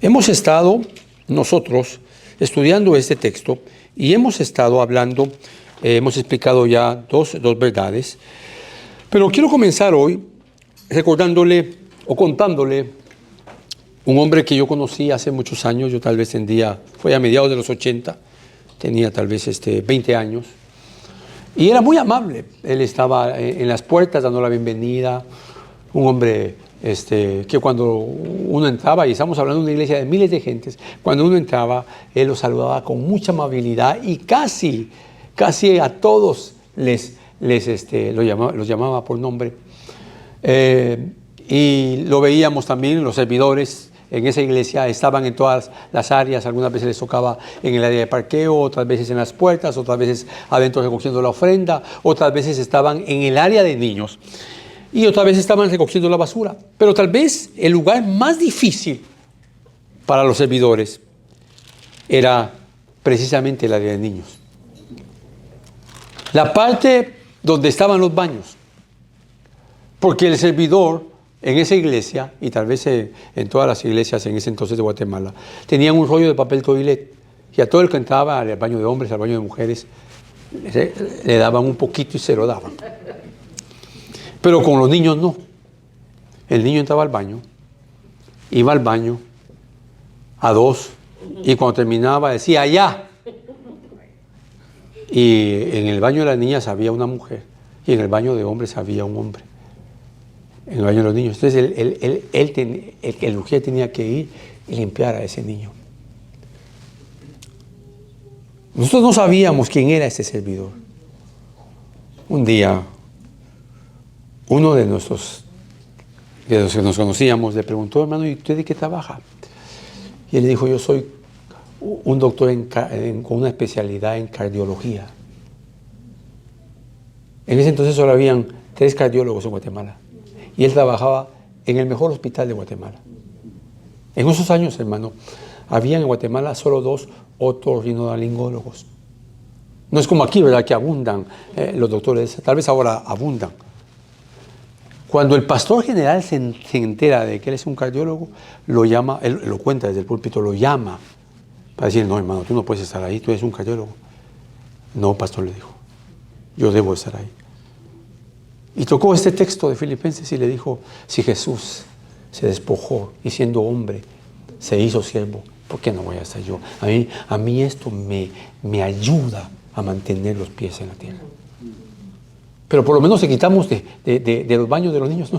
Hemos estado nosotros estudiando este texto y hemos estado hablando, hemos explicado ya dos verdades, pero quiero comenzar hoy recordándole o contándole un hombre que yo conocí hace muchos años. Yo tal vez fue a mediados de los 80, tenía tal vez 20 años, y era muy amable. Él estaba en las puertas dando la bienvenida, un hombre que cuando uno entraba, y estamos hablando de una iglesia de miles de gentes, cuando uno entraba, él los saludaba con mucha amabilidad y casi a todos los llamaba por nombre. Y lo veíamos también, los servidores en esa iglesia estaban en todas las áreas. Algunas veces les tocaba en el área de parqueo, otras veces en las puertas, otras veces adentro recogiendo la ofrenda, otras veces estaban en el área de niños y otras veces estaban recogiendo la basura. Pero tal vez el lugar más difícil para los servidores era precisamente el área de niños. La parte donde estaban los baños. Porque el servidor en esa iglesia, y tal vez en todas las iglesias en ese entonces de Guatemala, tenían un rollo de papel toilet. Y a todo el que entraba al baño de hombres, al baño de mujeres, le daban un poquito y se lo daban. Pero con los niños no. El niño entraba al baño, iba al baño a dos, y cuando terminaba decía allá. Y en el baño de las niñas había una mujer, y en el baño de hombres había un hombre. En el baño de los niños. Entonces el mujer tenía que ir y limpiar a ese niño. Nosotros no sabíamos quién era ese servidor. Un día, uno de los que nos conocíamos le preguntó: hermano, ¿y usted de qué trabaja? Y él le dijo: yo soy un doctor con una especialidad en cardiología. En ese entonces solo habían 3 cardiólogos en Guatemala. Y él trabajaba en el mejor hospital de Guatemala. En esos años, hermano, había en Guatemala solo 2 otorrinolaringólogos. No es como aquí, ¿verdad?, que abundan los doctores. Tal vez ahora abundan. Cuando el pastor general se entera de que él es un cardiólogo, lo llama, él lo cuenta desde el púlpito, lo llama para decir: no, hermano, tú no puedes estar ahí, tú eres un cardiólogo. No, pastor, le dijo, yo debo estar ahí. Y tocó este texto de Filipenses y le dijo: si Jesús se despojó y siendo hombre se hizo siervo, ¿por qué no voy a estar yo? A mí esto me ayuda a mantener los pies en la tierra. Pero por lo menos se quitamos de los baños de los niños.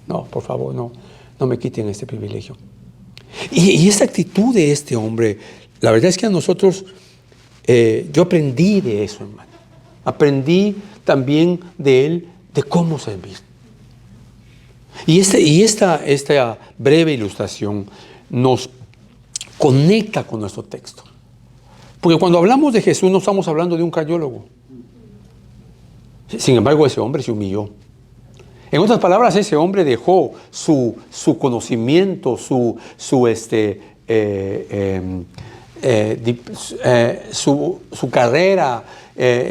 No, por favor, no me quiten este privilegio. Y esta actitud de este hombre, la verdad es que a nosotros, yo aprendí de eso, hermano. Aprendí también de él, de cómo servir. Y esta breve ilustración nos conecta con nuestro texto. Porque cuando hablamos de Jesús no estamos hablando de un cardiólogo. Sin embargo, ese hombre se humilló. En otras palabras, ese hombre dejó su conocimiento, su carrera,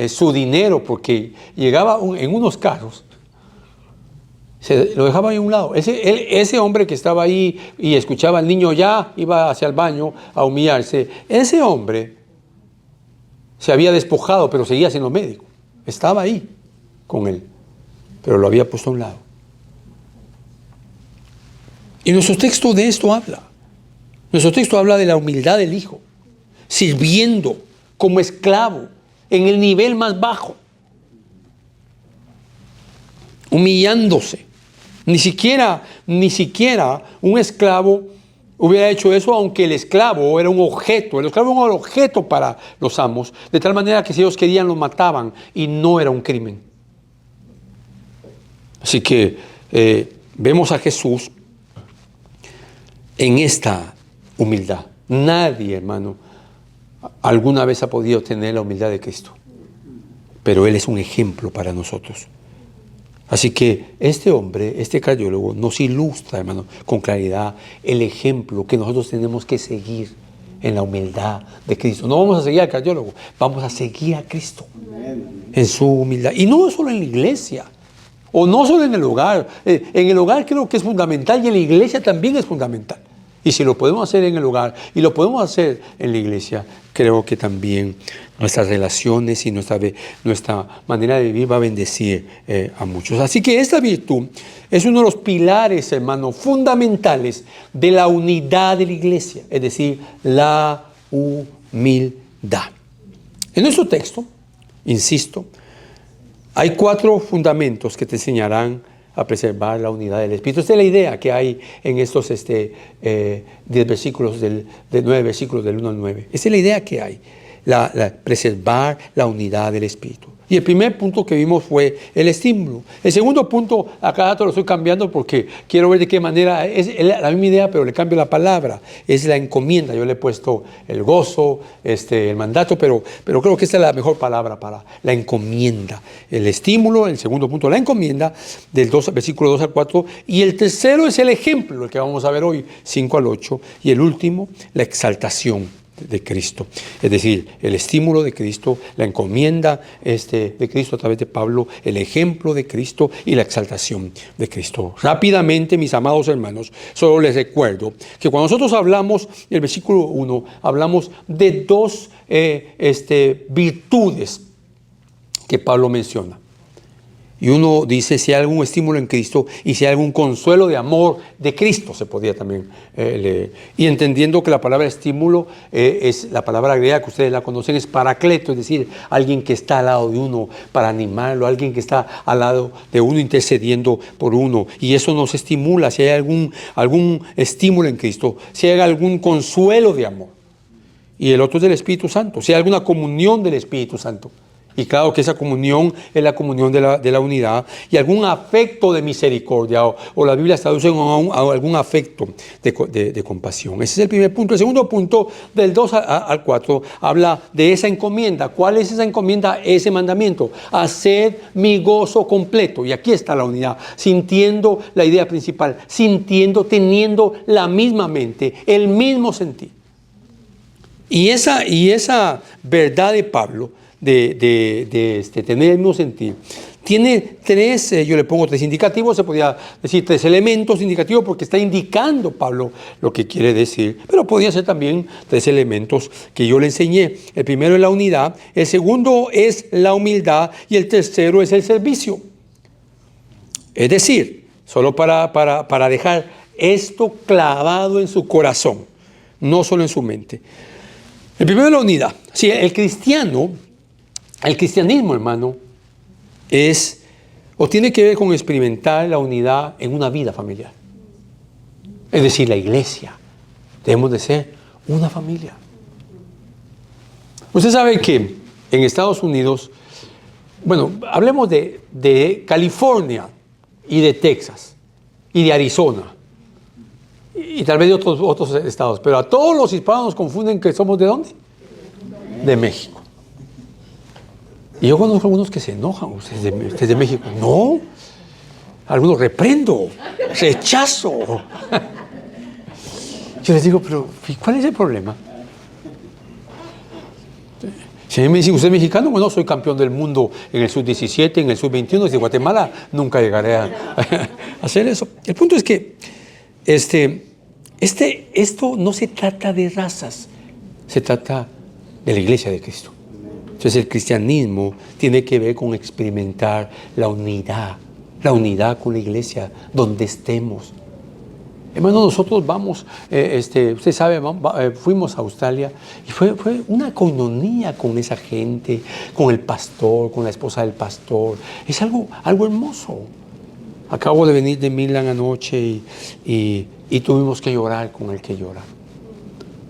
su dinero, porque llegaba en unos carros, lo dejaba ahí a un lado. Ese hombre que estaba ahí y escuchaba al niño, ya iba hacia el baño a humillarse. Ese hombre se había despojado, pero seguía siendo médico. Estaba ahí con él, pero lo había puesto a un lado. Y nuestro texto de esto habla. Nuestro texto habla de la humildad del Hijo, sirviendo como esclavo en el nivel más bajo, humillándose. Ni siquiera un esclavo hubiera hecho eso, aunque el esclavo era un objeto. El esclavo era un objeto para los amos, de tal manera que si ellos querían lo mataban y no era un crimen. Así que vemos a Jesús en esta humildad. Nadie, hermano, alguna vez ha podido tener la humildad de Cristo, pero Él es un ejemplo para nosotros. Así que este hombre, este cardiólogo, nos ilustra, hermano, con claridad el ejemplo que nosotros tenemos que seguir en la humildad de Cristo. No vamos a seguir al cardiólogo, vamos a seguir a Cristo en su humildad. Y no solo en la iglesia, o no solo en el hogar. En el hogar creo que es fundamental, y en la iglesia también es fundamental. Y si lo podemos hacer en el hogar y lo podemos hacer en la iglesia, creo que también nuestras relaciones y nuestra manera de vivir va a bendecir a muchos. Así que esta virtud es uno de los pilares, hermano, fundamentales de la unidad de la iglesia, es decir, la humildad. En nuestro texto, insisto, hay 4 fundamentos que te enseñarán a preservar la unidad del Espíritu. Esta es la idea que hay en estos 10 versículos, de 9 versículos del 1 al 9. Esta es la idea que hay, preservar la unidad del Espíritu. Y el primer punto que vimos fue el estímulo. El segundo punto, acá te lo estoy cambiando porque quiero ver de qué manera, es la misma idea, pero le cambio la palabra. Es la encomienda. Yo le he puesto el gozo, el mandato, pero creo que esta es la mejor palabra para la encomienda. El estímulo, el segundo punto, la encomienda, versículo 2 al 4. Y el tercero es el ejemplo, el que vamos a ver hoy, 5 al 8. Y el último, la exaltación de Cristo, es decir, el estímulo de Cristo, la encomienda de Cristo a través de Pablo, el ejemplo de Cristo y la exaltación de Cristo. Rápidamente, mis amados hermanos, solo les recuerdo que cuando nosotros hablamos, en el versículo 1, hablamos de 2 virtudes que Pablo menciona. Y uno dice si hay algún estímulo en Cristo y si hay algún consuelo de amor de Cristo, se podría también leer. Y entendiendo que la palabra estímulo es la palabra griega que ustedes la conocen, es paracleto, es decir, alguien que está al lado de uno para animarlo, alguien que está al lado de uno intercediendo por uno. Y eso nos estimula, si hay algún estímulo en Cristo, si hay algún consuelo de amor. Y el otro es del Espíritu Santo, si hay alguna comunión del Espíritu Santo. Y claro que esa comunión es la comunión de la unidad y algún afecto de misericordia o la Biblia traduce a algún afecto de compasión. Ese es el primer punto. El segundo punto, del 2 al 4, habla de esa encomienda. ¿Cuál es esa encomienda? Ese mandamiento. Haced mi gozo completo. Y aquí está la unidad, sintiendo la idea principal, teniendo la misma mente, el mismo sentir. Y esa verdad de Pablo, de tener el mismo sentir, tiene 3, yo le pongo 3 indicativos, se podría decir 3 elementos indicativos porque está indicando Pablo lo que quiere decir, pero podría ser también 3 elementos que yo le enseñé. El primero es la unidad, el segundo es la humildad y el tercero es el servicio. Es decir, solo para dejar esto clavado en su corazón, no solo en su mente. El primero es la unidad. Sí, el cristianismo, hermano, tiene que ver con experimentar la unidad en una vida familiar. Es decir, la iglesia. Debemos de ser una familia. Usted sabe que en Estados Unidos, bueno, hablemos de California y de Texas y de Arizona y tal vez de otros estados, pero a todos los hispanos nos confunden que somos ¿de dónde? De México. Y yo conozco algunos que se enojan, ustedes de México. No, algunos reprendo, rechazo. Yo les digo, pero ¿cuál es el problema? Si a mí me dicen, ¿usted es mexicano? Bueno, soy campeón del mundo en el sub-17, en el sub-21, desde Guatemala nunca llegaré a hacer eso. El punto es que esto no se trata de razas, se trata de la iglesia de Cristo. Entonces el cristianismo tiene que ver con experimentar la unidad con la iglesia, donde estemos. Hermano, nosotros vamos, usted sabe, fuimos a Australia y fue una coinonía con esa gente, con el pastor, con la esposa del pastor. Es algo hermoso. Acabo de venir de Milán anoche y tuvimos que llorar con el que llora.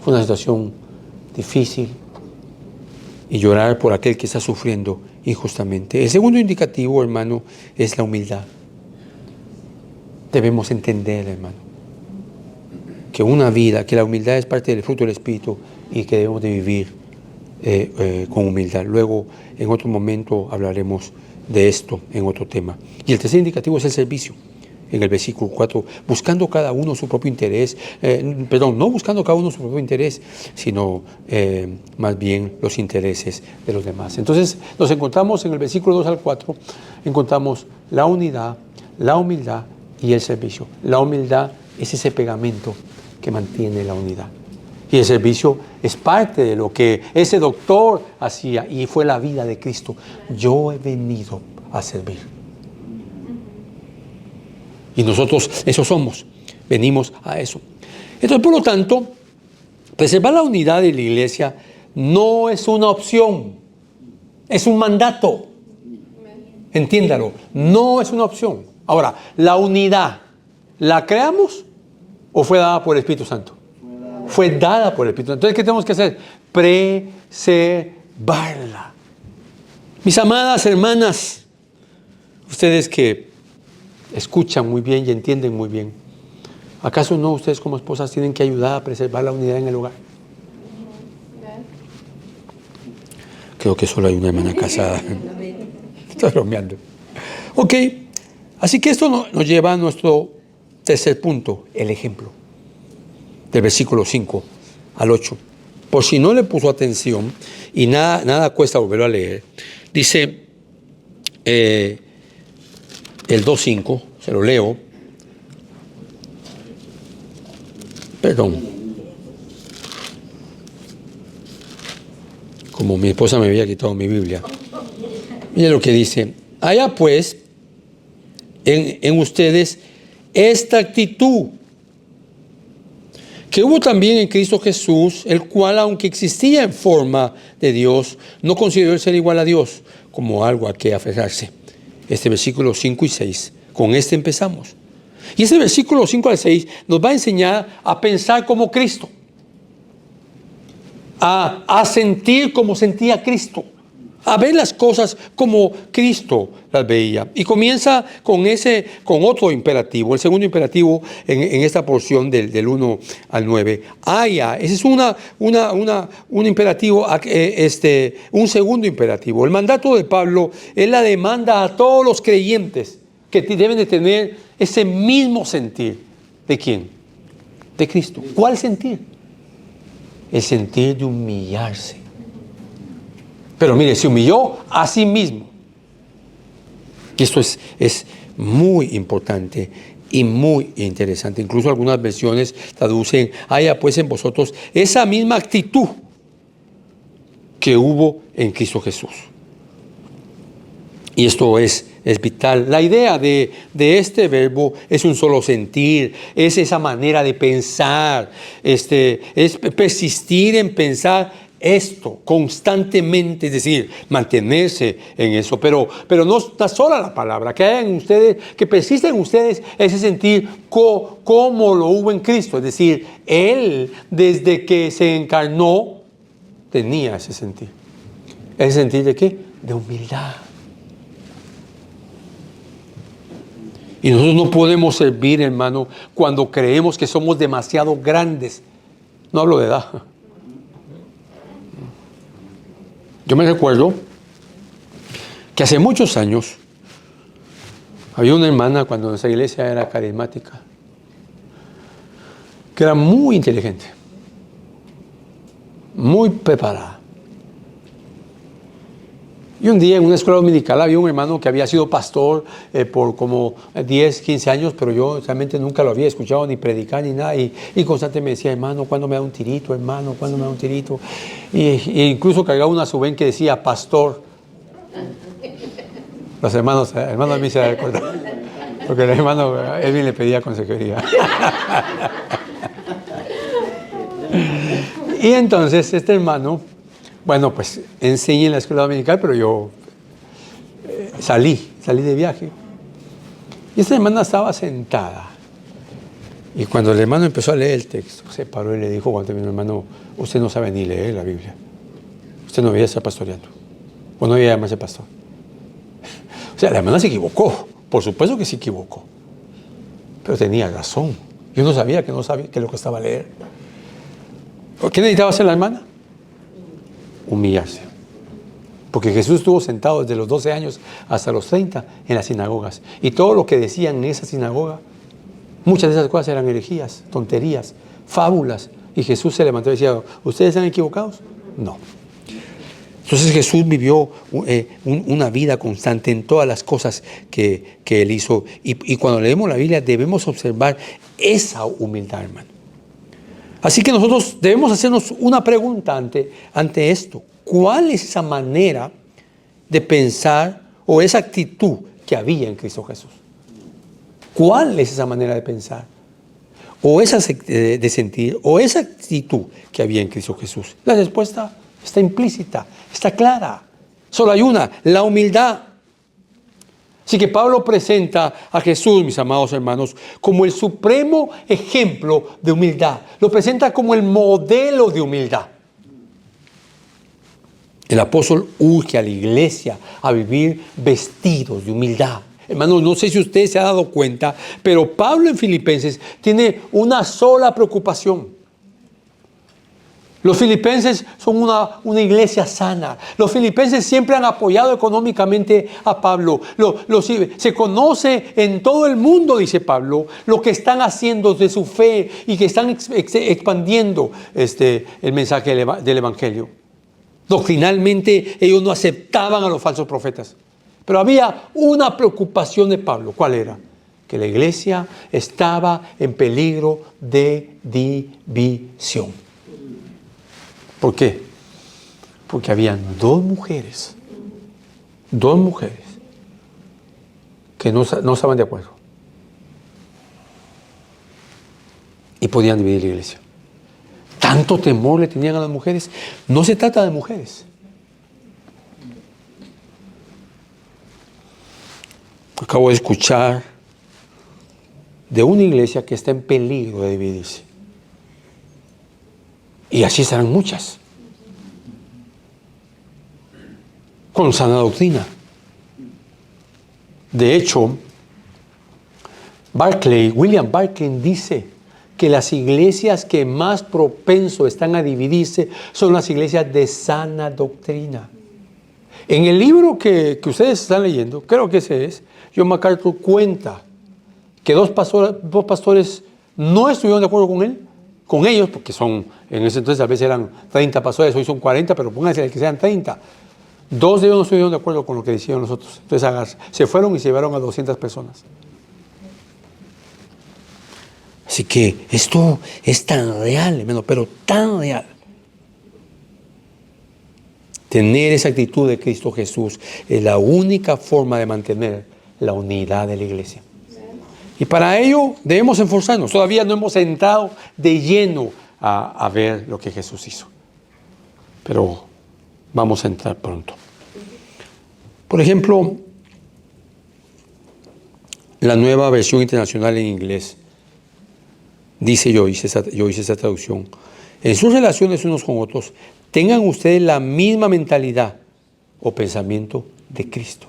Fue una situación difícil. Y llorar por aquel que está sufriendo injustamente. El segundo indicativo, hermano, es la humildad. Debemos entender, hermano, que la humildad es parte del fruto del Espíritu y que debemos de vivir con humildad. Luego, en otro momento, hablaremos de esto en otro tema. Y el tercer indicativo es el servicio. En el versículo 4, buscando cada uno su propio interés, no buscando cada uno su propio interés, sino más bien los intereses de los demás. Entonces nos encontramos en el versículo 2 al 4, encontramos la unidad, la humildad y el servicio. La humildad es ese pegamento que mantiene la unidad. Y el servicio es parte de lo que ese doctor hacía y fue la vida de Cristo. Yo he venido a servir. Y nosotros eso somos, venimos a eso. Entonces, por lo tanto, preservar la unidad de la iglesia no es una opción, es un mandato. Entiéndalo, no es una opción. Ahora, la unidad, ¿la creamos o fue dada por el Espíritu Santo? Fue dada por el Espíritu Santo. Entonces, ¿qué tenemos que hacer? Preservarla. Mis amadas hermanas, ustedes que escuchan muy bien y entienden muy bien, ¿acaso no ustedes como esposas tienen que ayudar a preservar la unidad en el hogar? Creo que solo hay una hermana casada. Estoy bromeando. Ok, así que esto nos lleva a nuestro tercer punto, el ejemplo. Del versículo 5 al 8. Por si no le puso atención, y nada cuesta volverlo a leer, dice el 2.5, se lo leo. Perdón. Como mi esposa me había quitado mi Biblia. Mire lo que dice. Haya pues en ustedes esta actitud que hubo también en Cristo Jesús, el cual, aunque existía en forma de Dios, no consideró el ser igual a Dios como algo a que aferrarse. Este versículo 5 y 6, con este empezamos. Y este versículo 5 al 6 nos va a enseñar a pensar como Cristo, a sentir como sentía Cristo, a ver las cosas como Cristo las veía. Y comienza con otro imperativo, el segundo imperativo en esta porción del 1 al 9. Ese es un imperativo, un segundo imperativo. El mandato de Pablo es la demanda a todos los creyentes que deben de tener ese mismo sentir. ¿De quién? De Cristo. ¿Cuál sentir? El sentir de humillarse. Pero mire, se humilló a sí mismo. Y esto es muy importante y muy interesante. Incluso algunas versiones traducen, haya pues en vosotros esa misma actitud que hubo en Cristo Jesús. Y esto es vital. La idea de este verbo es un solo sentir, es esa manera de pensar, es persistir en pensar esto constantemente, es decir, mantenerse en eso, pero no está sola la palabra, que haya en ustedes, que persista en ustedes ese sentir como lo hubo en Cristo, es decir, Él desde que se encarnó tenía ese sentir. ¿Ese sentir de qué? De humildad. Y nosotros no podemos servir, hermano, cuando creemos que somos demasiado grandes. No hablo de edad. Yo me recuerdo que hace muchos años había una hermana cuando nuestra iglesia era carismática, que era muy inteligente, muy preparada. Y un día en una escuela dominical había un hermano que había sido pastor por como 10, 15 años, pero yo realmente nunca lo había escuchado ni predicar ni nada. Y constantemente me decía, hermano, ¿cuándo me da un tirito, hermano? ¿Cuándo me da un tirito? Y incluso cargaba una suben que decía, pastor. Los hermanos a mí se dan cuenta. Porque el hermano Edwin le pedía consejería. Y entonces este hermano, bueno, pues enseñé en la escuela dominical, pero yo salí de viaje. Y esta hermana estaba sentada. Y cuando el hermano empezó a leer el texto, se paró y le dijo, cuando terminó, hermano, usted no sabe ni leer la Biblia. Usted no debería estar pastoreando. O no debería llamarse pastor. O sea, la hermana se equivocó. Por supuesto que se equivocó. Pero tenía razón. Yo no sabía que lo que estaba a leer. ¿Qué necesitaba hacer la hermana? Humillarse. Porque Jesús estuvo sentado desde los 12 años hasta los 30 en las sinagogas. Y todo lo que decían en esa sinagoga, muchas de esas cosas eran herejías, tonterías, fábulas. Y Jesús se levantó y decía, ¿ustedes están equivocados? No. Entonces Jesús vivió una vida constante en todas las cosas que Él hizo. Y cuando leemos la Biblia debemos observar esa humildad, hermano. Así que nosotros debemos hacernos una pregunta ante esto. ¿Cuál es esa manera de pensar o esa actitud que había en Cristo Jesús? ¿Cuál es esa manera de pensar? O esa de sentir, o esa actitud que había en Cristo Jesús. La respuesta está implícita, está clara. Solo hay una, la humildad. Así que Pablo presenta a Jesús, mis amados hermanos, como el supremo ejemplo de humildad. Lo presenta como el modelo de humildad. El apóstol urge a la iglesia a vivir vestidos de humildad. Hermanos, no sé si usted se ha dado cuenta, pero Pablo en Filipenses tiene una sola preocupación. Los filipenses son una iglesia sana. Los filipenses siempre han apoyado económicamente a Pablo. Se conoce en todo el mundo, dice Pablo, lo que están haciendo de su fe y que están expandiendo el mensaje del Evangelio. Doctrinalmente ellos no aceptaban a los falsos profetas. Pero había una preocupación de Pablo. ¿Cuál era? Que la iglesia estaba en peligro de división. ¿Por qué? Porque habían dos mujeres que no estaban de acuerdo y podían dividir la iglesia. Tanto temor le tenían a las mujeres. No se trata de mujeres. Acabo de escuchar de una iglesia que está en peligro de dividirse. Y así serán muchas. Con sana doctrina. De hecho, William Barclay dice que las iglesias que más propenso están a dividirse son las iglesias de sana doctrina. En el libro que ustedes están leyendo, creo que ese es, John MacArthur cuenta que dos pastores no estuvieron de acuerdo con ellos, porque en ese entonces a veces eran 30 pastores, hoy son 40, pero pónganse que sean 30. Dos de ellos no estuvieron de acuerdo con lo que decían los otros. Entonces se fueron y se llevaron a 200 personas. Así que esto es tan real, hermano, pero tan real. Tener esa actitud de Cristo Jesús es la única forma de mantener la unidad de la iglesia. Y para ello debemos esforzarnos. Todavía no hemos entrado de lleno a ver lo que Jesús hizo. Pero vamos a entrar pronto. Por ejemplo, la nueva versión internacional en inglés dice, yo hice esa traducción: en sus relaciones unos con otros, tengan ustedes la misma mentalidad o pensamiento de Cristo.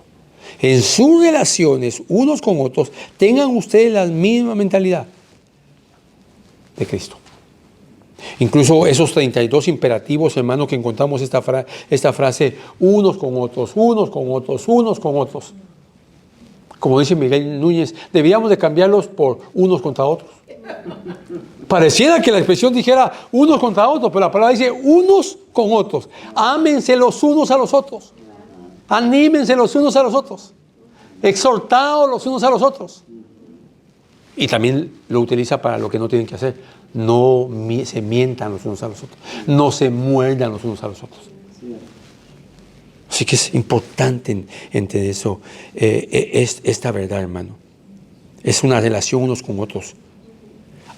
En sus relaciones unos con otros, tengan ustedes la misma mentalidad de Cristo. Incluso esos 32 imperativos, hermano, que encontramos esta frase, unos con otros, unos con otros, unos con otros. Como dice Miguel Núñez, deberíamos de cambiarlos por unos contra otros. Pareciera que la expresión dijera unos contra otros, pero la palabra dice unos con otros. Ámense los unos a los otros. Anímense los unos a los otros. Exhortaos los unos a los otros. Y también lo utiliza para lo que no tienen que hacer. No se mientan los unos a los otros. No se muerdan los unos a los otros. Así que es importante entender eso. Esta verdad, hermano. Es una relación unos con otros.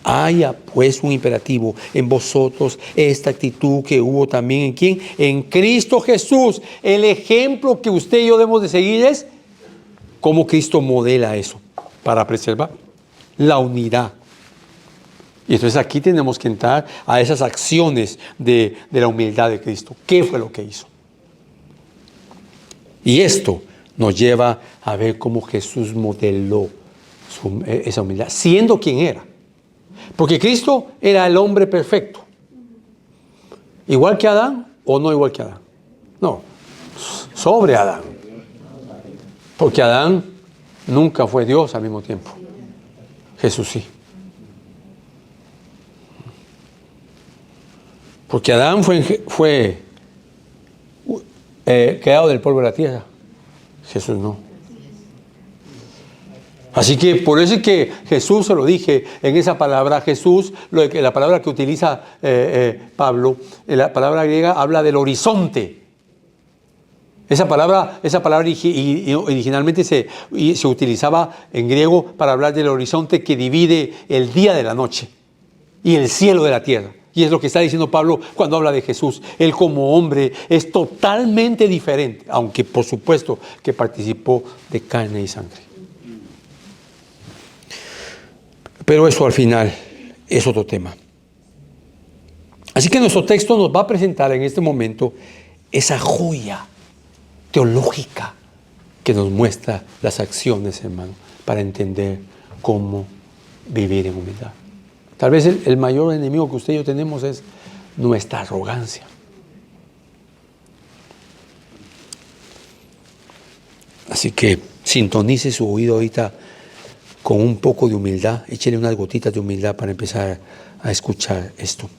Haya pues un imperativo en vosotros, esta actitud que hubo también en ¿quién? En Cristo Jesús. El ejemplo que usted y yo debemos de seguir es cómo Cristo modela eso para preservar la unidad. Y entonces aquí tenemos que entrar a esas acciones de la humildad de Cristo. ¿Qué fue lo que hizo? Y esto nos lleva a ver cómo Jesús modeló esa humildad, siendo quien era. Porque Cristo era el hombre perfecto. ¿Igual que Adán o no igual que Adán? No, sobre Adán. Porque Adán nunca fue Dios al mismo tiempo. Jesús sí. Porque Adán fue creado del polvo de la tierra. Jesús no. Así que por eso es que Jesús, se lo dije en esa palabra, Jesús, la palabra que utiliza Pablo, la palabra griega habla del horizonte. Esa palabra originalmente se utilizaba en griego para hablar del horizonte que divide el día de la noche y el cielo de la tierra. Y es lo que está diciendo Pablo cuando habla de Jesús. Él como hombre es totalmente diferente, aunque por supuesto que participó de carne y sangre. Pero eso al final es otro tema. Así que nuestro texto nos va a presentar en este momento esa joya teológica que nos muestra las acciones, hermano, para entender cómo vivir en humildad. Tal vez el mayor enemigo que usted y yo tenemos es nuestra arrogancia. Así que sintonice su oído ahorita con un poco de humildad, échele unas gotitas de humildad para empezar a escuchar esto.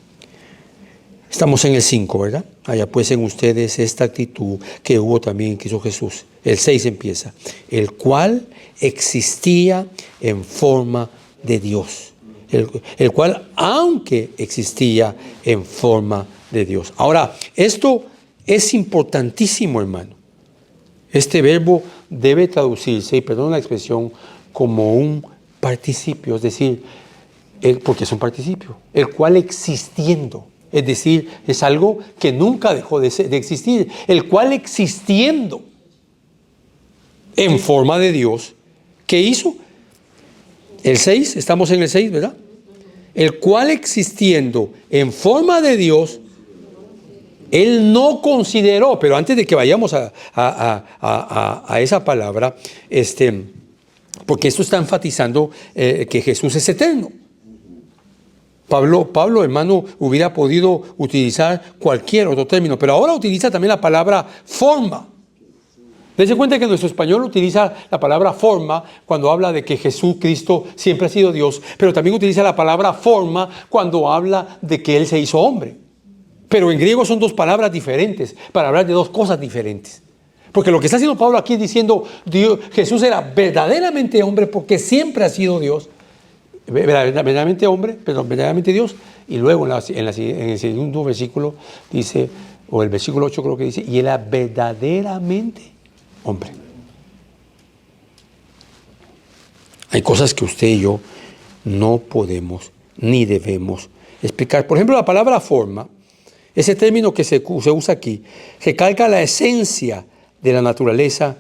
Estamos en el 5, ¿verdad? Allá pues en ustedes esta actitud que hubo también, que hizo Jesús. El 6 empieza. El cual existía en forma de Dios. El cual, aunque existía en forma de Dios. Ahora, esto es importantísimo, hermano. Este verbo debe traducirse, y perdón la expresión, como un participio, es decir, porque es un participio, el cual existiendo. Es decir, es algo que nunca dejó de existir, el cual existiendo en forma de Dios, ¿qué hizo? El 6, estamos en el 6, ¿verdad? El cual existiendo en forma de Dios, Él no consideró, pero antes de que vayamos a esa palabra, porque esto está enfatizando que Jesús es eterno. Pablo, hermano, hubiera podido utilizar cualquier otro término, pero ahora utiliza también la palabra forma. Dense cuenta que nuestro español utiliza la palabra forma cuando habla de que Jesucristo siempre ha sido Dios, pero también utiliza la palabra forma cuando habla de que Él se hizo hombre. Pero en griego son dos palabras diferentes para hablar de dos cosas diferentes. Porque lo que está haciendo Pablo aquí es diciendo, Jesús era verdaderamente hombre porque siempre ha sido Dios. Verdaderamente hombre, pero verdaderamente Dios. Y luego en el segundo versículo dice, o el versículo 8 creo que dice, y era verdaderamente hombre. Hay cosas que usted y yo no podemos ni debemos explicar. Por ejemplo, la palabra forma, ese término que se usa aquí, recalca la esencia de la naturaleza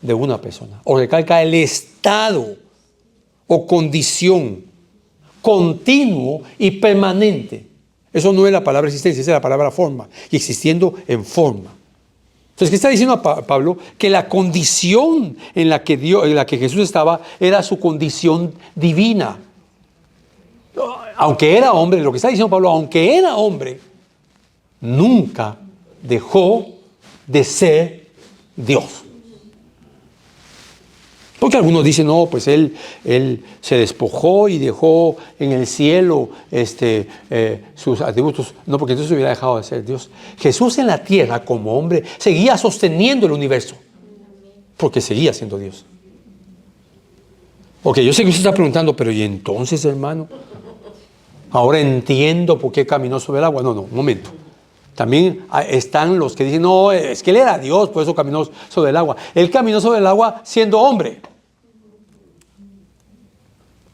de una persona, o recalca el estado o condición continuo y permanente. Eso no es la palabra existencia, esa es la palabra forma, y existiendo en forma. Entonces, ¿qué está diciendo Pablo? Que la condición en la que Jesús estaba era su condición divina. Aunque era hombre, lo que está diciendo Pablo, aunque era hombre, nunca dejó de ser Dios. Porque algunos dicen, no, pues él se despojó y dejó en el cielo sus atributos. No, porque entonces hubiera dejado de ser Dios. Jesús en la tierra como hombre seguía sosteniendo el universo, porque seguía siendo Dios. Ok, yo sé que usted está preguntando, pero ¿y entonces, hermano? Ahora entiendo por qué caminó sobre el agua. No, un momento. También están los que dicen, no, es que él era Dios, por eso caminó sobre el agua. Él caminó sobre el agua siendo hombre.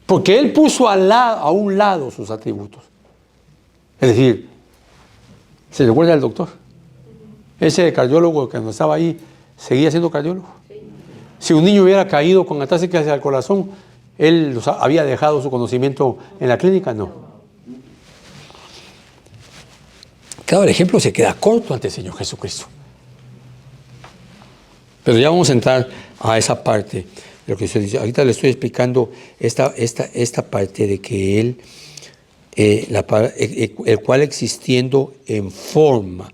Porque él puso a un lado sus atributos. Es decir, ¿se recuerda el doctor? Ese cardiólogo que no estaba ahí, ¿seguía siendo cardiólogo? Si un niño hubiera caído con ataques hacia el corazón, ¿él había dejado su conocimiento en la clínica? No. Claro, el ejemplo se queda corto ante el Señor Jesucristo. Pero ya vamos a entrar a esa parte de lo que usted dice. Ahorita le estoy explicando esta parte de que Él, el cual existiendo en forma,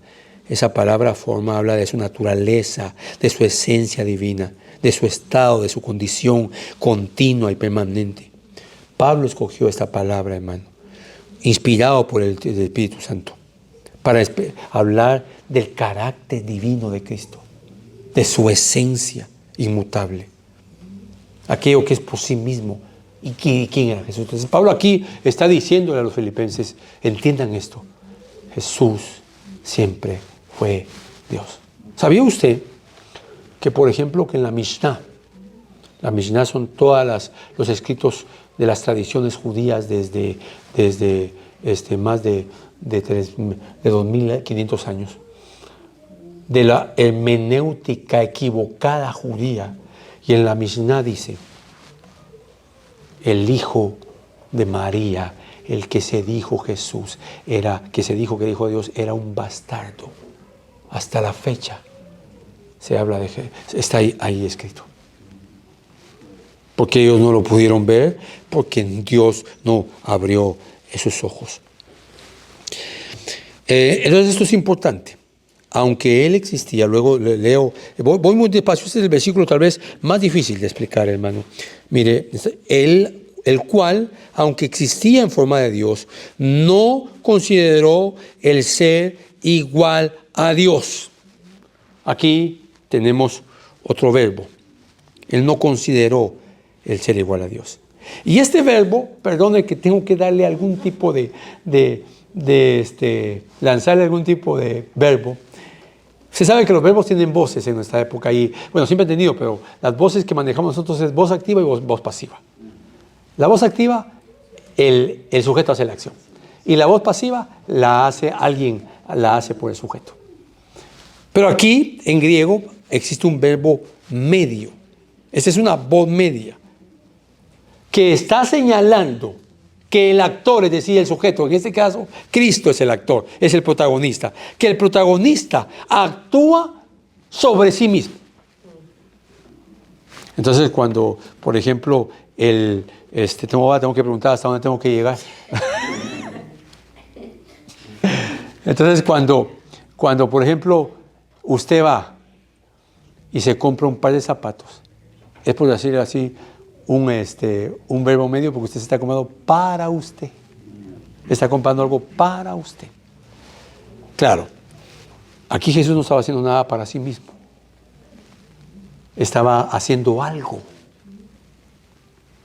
esa palabra forma habla de su naturaleza, de su esencia divina, de su estado, de su condición continua y permanente. Pablo escogió esta palabra, hermano, inspirado por el Espíritu Santo, para hablar del carácter divino de Cristo, de su esencia inmutable. aquello que es por sí mismo. ¿Y quién era Jesús? Entonces Pablo aquí está diciéndole a los filipenses, entiendan esto, Jesús siempre fue Dios. ¿Sabía usted que, por ejemplo, que en la Mishnah son todos los escritos de las tradiciones judías desde más de 2.500 años, de la hermenéutica equivocada judía? Y en la Mishnah dice, el hijo de María, el que se dijo Jesús, que dijo Dios, era un bastardo. Hasta la fecha se habla de Jesús, está ahí escrito. Porque ellos no lo pudieron ver, porque Dios no abrió esos ojos. Entonces esto es importante. Aunque Él existía, luego leo, voy muy despacio, este es el versículo tal vez más difícil de explicar, hermano. Mire, el cual, aunque existía en forma de Dios, no consideró el ser igual a Dios. Aquí tenemos otro verbo. Él no consideró el ser igual a Dios. Y este verbo, perdone que tengo que darle algún tipo lanzarle algún tipo de verbo. Se sabe que los verbos tienen voces en nuestra época y, bueno, siempre he tenido, pero las voces que manejamos nosotros es voz activa y voz pasiva. La voz activa, el sujeto hace la acción. Y la voz pasiva la hace alguien, la hace por el sujeto. Pero aquí, en griego, existe un verbo medio. Esa es una voz media que está señalando que el actor, es decir, el sujeto, en este caso, Cristo es el actor, es el protagonista, que el protagonista actúa sobre sí mismo. Entonces, cuando, por ejemplo, tengo que preguntar hasta dónde tengo que llegar. Entonces, cuando, por ejemplo, usted va y se compra un par de zapatos, es por decir así, un verbo medio, porque usted se está comprando para usted. Está comprando algo para usted. Claro, aquí Jesús no estaba haciendo nada para sí mismo. Estaba haciendo algo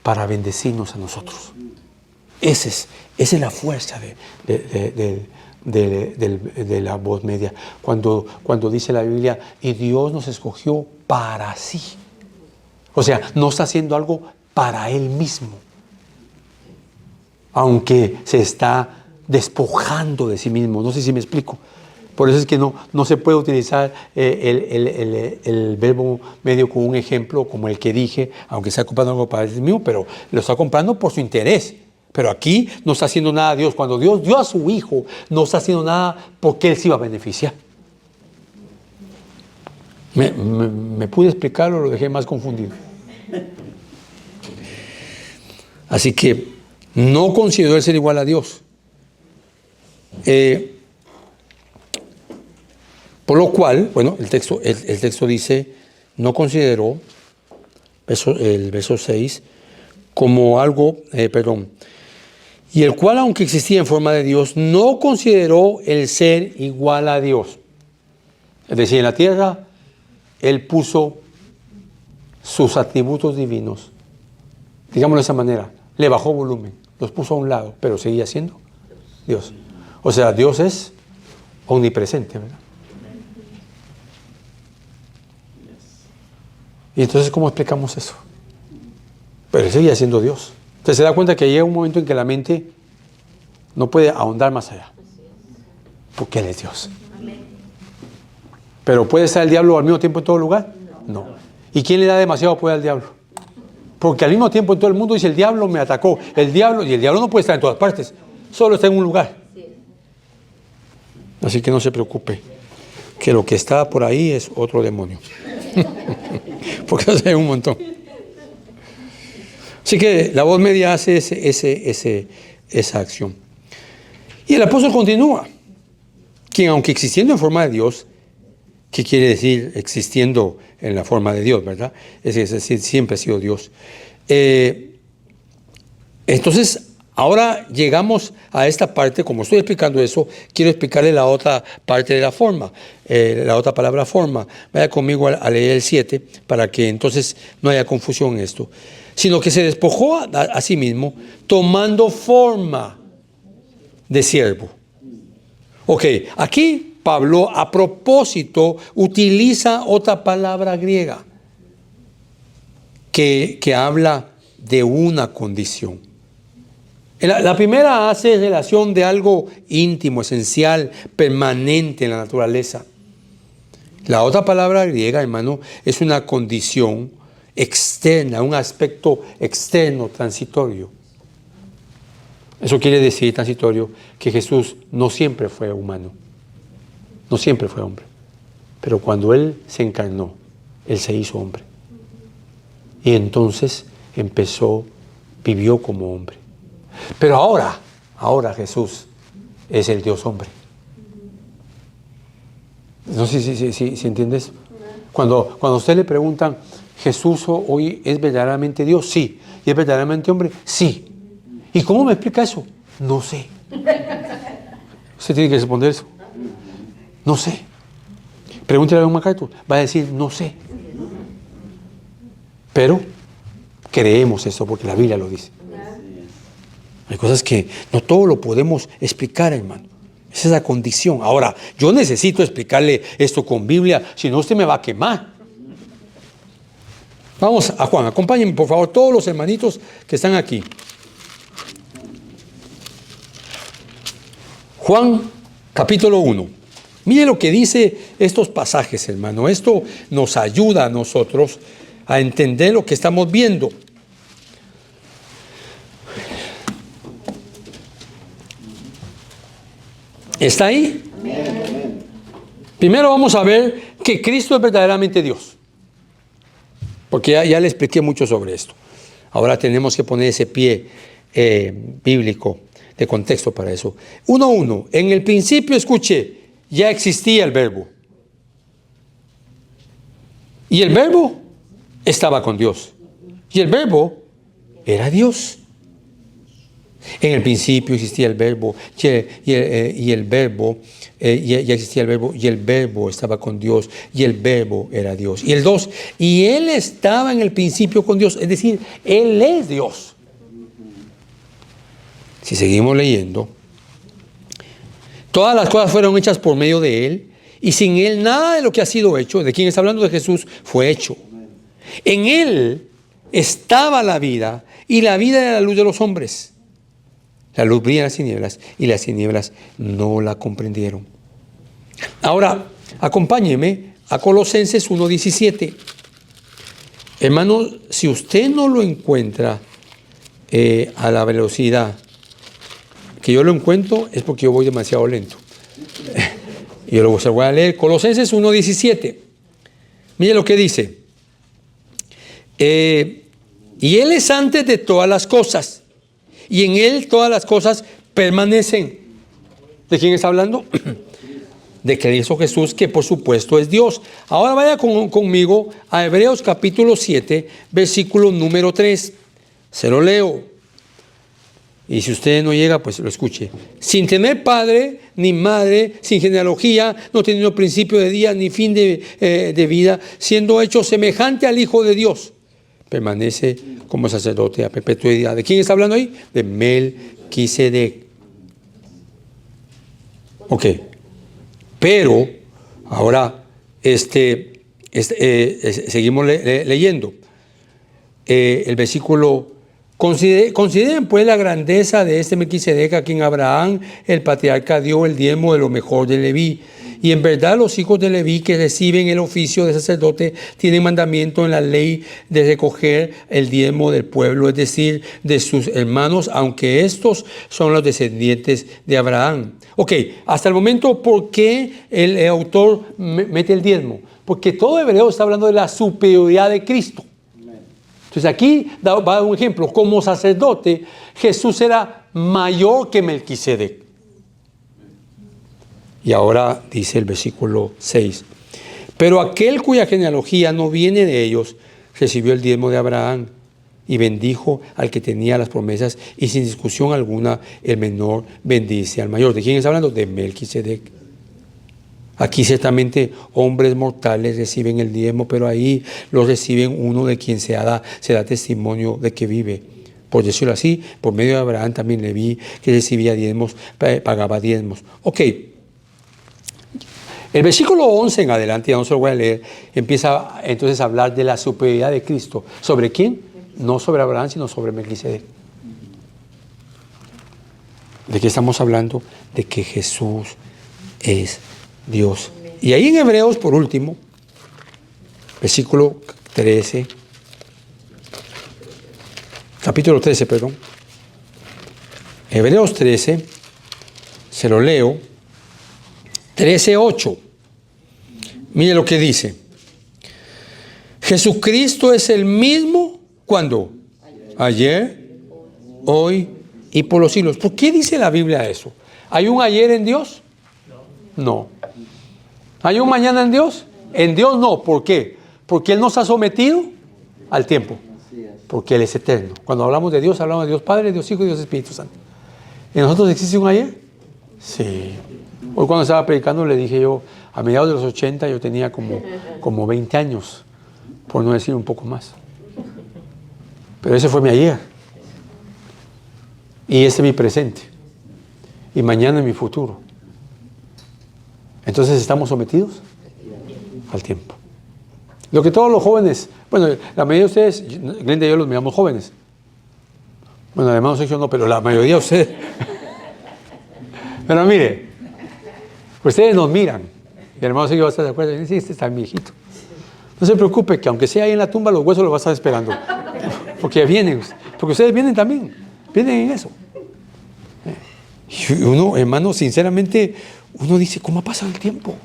para bendecirnos a nosotros. Esa es la fuerza de la voz media. Cuando dice la Biblia, y Dios nos escogió para sí. O sea, no está haciendo algo para Él mismo, aunque se está despojando de sí mismo. No sé si me explico. Por eso es que no se puede utilizar el verbo medio como un ejemplo, como el que dije, aunque está comprando algo para Él mismo, pero lo está comprando por su interés. Pero aquí no está haciendo nada Dios. Cuando Dios dio a su Hijo, no está haciendo nada porque Él se iba a beneficiar. ¿Me pude explicar o lo dejé más confundido? Así que no consideró el ser igual a Dios. Por lo cual, bueno, el texto dice, no consideró, el verso 6, como algo, y el cual, aunque existía en forma de Dios, no consideró el ser igual a Dios. Es decir, en la tierra, Él puso sus atributos divinos, digámoslo de esa manera, le bajó volumen, los puso a un lado, pero seguía siendo Dios. O sea, Dios es omnipresente, ¿verdad? Y entonces, ¿cómo explicamos eso? Pero Él seguía siendo Dios. Usted se da cuenta que llega un momento en que la mente no puede ahondar más allá, porque Él es Dios. ¿Pero puede estar el diablo al mismo tiempo en todo lugar? No. ¿Y quién le da demasiado poder al diablo? Porque al mismo tiempo en todo el mundo dice, el diablo me atacó. Y el diablo no puede estar en todas partes, solo está en un lugar. Así que no se preocupe, que lo que está por ahí es otro demonio. Porque hace un montón. Así que la voz media hace esa acción. Y el apóstol continúa, quien aunque existiendo en forma de Dios, ¿qué quiere decir existiendo en la forma de Dios, verdad? Es decir, siempre ha sido Dios. Entonces, Ahora llegamos a esta parte. Como estoy explicando eso, quiero explicarle la otra parte de la forma, la otra palabra forma. Vaya conmigo a leer el 7 para que entonces no haya confusión en esto. Sino que se despojó a sí mismo, tomando forma de siervo. Ok, aquí Pablo a propósito utiliza otra palabra griega que habla de una condición. La primera hace relación de algo íntimo, esencial, permanente en la naturaleza. La otra palabra griega, hermano, es una condición externa, un aspecto externo, transitorio. Eso quiere decir, transitorio, que Jesús no siempre fue humano, no siempre fue hombre. Pero cuando Él se encarnó, Él se hizo hombre. Y entonces vivió como hombre. Pero ahora Jesús es el Dios hombre. No sé si entiendes. Cuando a usted le preguntan, ¿Jesús hoy es verdaderamente Dios? Sí. ¿Y es verdaderamente hombre? Sí. ¿Y cómo me explica eso? No sé. Usted tiene que responder eso. No sé. Pregúntele a un MacArthur. Va a decir, no sé. Pero creemos eso porque la Biblia lo dice. Hay cosas que no todo lo podemos explicar, hermano. Esa es la condición. Ahora, yo necesito explicarle esto con Biblia, si no usted me va a quemar. Vamos a Juan, acompáñenme por favor, todos los hermanitos que están aquí. Juan, capítulo 1. Mire lo que dice estos pasajes, hermano. Esto nos ayuda a nosotros a entender lo que estamos viendo. ¿Está ahí? Amén. Primero vamos a ver que Cristo es verdaderamente Dios. Porque ya le expliqué mucho sobre esto. Ahora tenemos que poner ese pie bíblico de contexto para eso. 1:1. En el principio, escuche, ya existía el verbo. Y el verbo estaba con Dios. Y el verbo era Dios. En el principio existía el verbo y el verbo, ya existía el verbo y el verbo estaba con Dios y el verbo era Dios. Y el 2, y Él estaba en el principio con Dios, es decir, Él es Dios. Si seguimos leyendo, todas las cosas fueron hechas por medio de Él y sin Él nada de lo que ha sido hecho, de quien está hablando de Jesús, fue hecho. En Él estaba la vida y la vida era la luz de los hombres. La luz brilla en las tinieblas y las tinieblas no la comprendieron. Ahora, acompáñeme a Colosenses 1:17. Hermano, si usted no lo encuentra a la velocidad que yo lo encuentro, es porque yo voy demasiado lento. Y yo lo voy a leer. Colosenses 1:17. Mire lo que dice. Y Él es antes de todas las cosas. Y en Él todas las cosas permanecen. ¿De quién está hablando? De Cristo Jesús, que por supuesto es Dios. Ahora vaya conmigo a Hebreos capítulo 7, versículo número 3. Se lo leo. Y si usted no llega, pues lo escuche. Sin tener padre ni madre, sin genealogía, no teniendo principio de día ni fin de vida, siendo hecho semejante al Hijo de Dios, permanece como sacerdote a perpetuidad. ¿De quién está hablando ahí? De Melquisedec. Ok. Pero, ahora, seguimos leyendo. El versículo, consideren pues la grandeza de este Melquisedec, a quien Abraham, el patriarca, dio el diezmo de lo mejor de Leví. Y en verdad los hijos de Leví que reciben el oficio de sacerdote tienen mandamiento en la ley de recoger el diezmo del pueblo, es decir, de sus hermanos, aunque estos son los descendientes de Abraham. Ok, hasta el momento, ¿por qué el autor mete el diezmo? Porque todo hebreo está hablando de la superioridad de Cristo. Entonces aquí va a dar un ejemplo. Como sacerdote, Jesús era mayor que Melquisedec. Y ahora dice el versículo 6. Pero aquel cuya genealogía no viene de ellos, recibió el diezmo de Abraham. y bendijo al que tenía las promesas, y sin discusión alguna el menor bendice al mayor. ¿De quién está hablando? De Melquisedec. Aquí ciertamente hombres mortales reciben el diezmo, pero ahí lo reciben uno de quien se da testimonio de que vive. Por decirlo así, por medio de Abraham también le vi que recibía diezmos, pagaba diezmos. Ok. El versículo 11 en adelante, ya no se lo voy a leer, empieza entonces a hablar de la superioridad de Cristo. ¿Sobre quién? No sobre Abraham, sino sobre Melquisedec. ¿De qué estamos hablando? De que Jesús es Dios. Y ahí en Hebreos, por último, versículo 13, capítulo 13, perdón. Hebreos 13, se lo leo, 13:8. Mire lo que dice. Jesucristo es el mismo, ¿cuándo? Ayer, hoy y por los siglos. ¿Por qué dice la Biblia eso? ¿Hay un ayer en Dios? No. ¿Hay un mañana en Dios? En Dios no. ¿Por qué? Porque Él nos ha sometido al tiempo. Porque Él es eterno. Cuando hablamos de Dios, hablamos de Dios Padre, Dios Hijo y Dios Espíritu Santo. ¿En nosotros existe un ayer? Sí. Hoy cuando estaba predicando le dije yo, a mediados de los 80 yo tenía como 20 años, por no decir un poco más. Pero ese fue mi ayer. Y este es mi presente. Y mañana es mi futuro. Entonces estamos sometidos al tiempo. Lo que todos los jóvenes, bueno, la mayoría de ustedes, Glenda y yo los miramos jóvenes. Bueno, además yo no, pero la mayoría de ustedes. Pero mire, ustedes nos miran. Mi hermano sí que va a estar de acuerdo. Sí, este está viejito. No se preocupe, que aunque sea ahí en la tumba, los huesos los va a estar esperando. Porque vienen, porque ustedes vienen también. Vienen en eso. Y uno, hermano, sinceramente, uno dice, ¿cómo ha pasado el tiempo?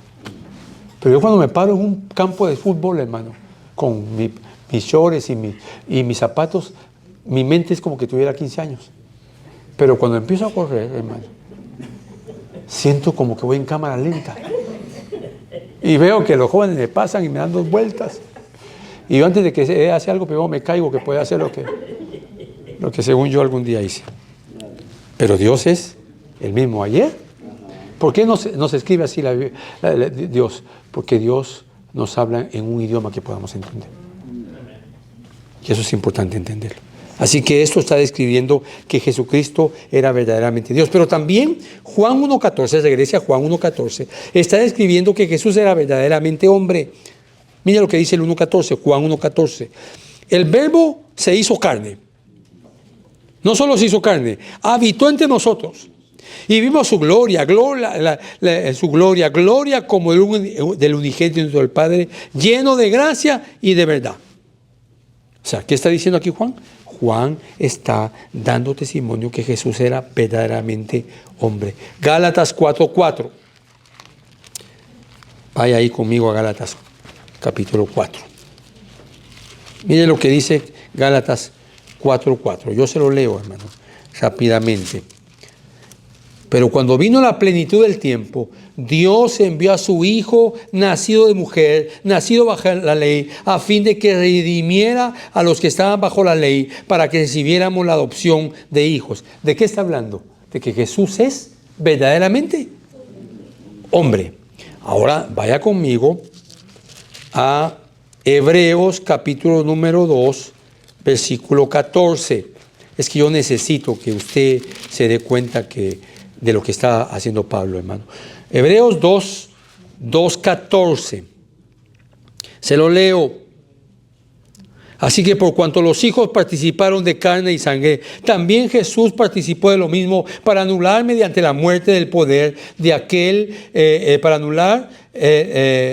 Pero yo cuando me paro en un campo de fútbol, hermano, con mis shorts y mis zapatos, mi mente es como que tuviera 15 años. Pero cuando empiezo a correr, hermano, siento como que voy en cámara lenta. Y veo que los jóvenes me pasan y me dan 2 vueltas. Y yo antes de que se hace algo, primero me caigo, que puede hacer lo que según yo algún día hice. Pero Dios es el mismo ayer. ¿Por qué nos escribe así Dios? Porque Dios nos habla en un idioma que podamos entender. Y eso es importante entenderlo. Así que esto está describiendo que Jesucristo era verdaderamente Dios. Pero también Juan 1.14, regrese a Juan 1.14, está describiendo que Jesús era verdaderamente hombre. Mira lo que dice el 1.14, Juan 1.14. El verbo se hizo carne. No solo se hizo carne, habitó entre nosotros. Y vimos su gloria, gloria como del unigénito del Padre, lleno de gracia y de verdad. O sea, ¿qué está diciendo aquí Juan? Juan está dando testimonio que Jesús era verdaderamente hombre. Gálatas 4:4. Vaya ahí conmigo a Gálatas capítulo 4. Mire lo que dice Gálatas 4:4. Yo se lo leo, hermano, rápidamente. Pero cuando vino la plenitud del tiempo, Dios envió a su Hijo, nacido de mujer, nacido bajo la ley, a fin de que redimiera a los que estaban bajo la ley, para que recibiéramos la adopción de hijos. ¿De qué está hablando? De que Jesús es verdaderamente hombre. Ahora vaya conmigo a Hebreos capítulo número 2, versículo 14. Es que yo necesito que usted se dé cuenta de lo que está haciendo Pablo, hermano. Hebreos 2:14. Se lo leo. Así que por cuanto los hijos participaron de carne y sangre, también Jesús participó de lo mismo para anular mediante la muerte del poder de aquel,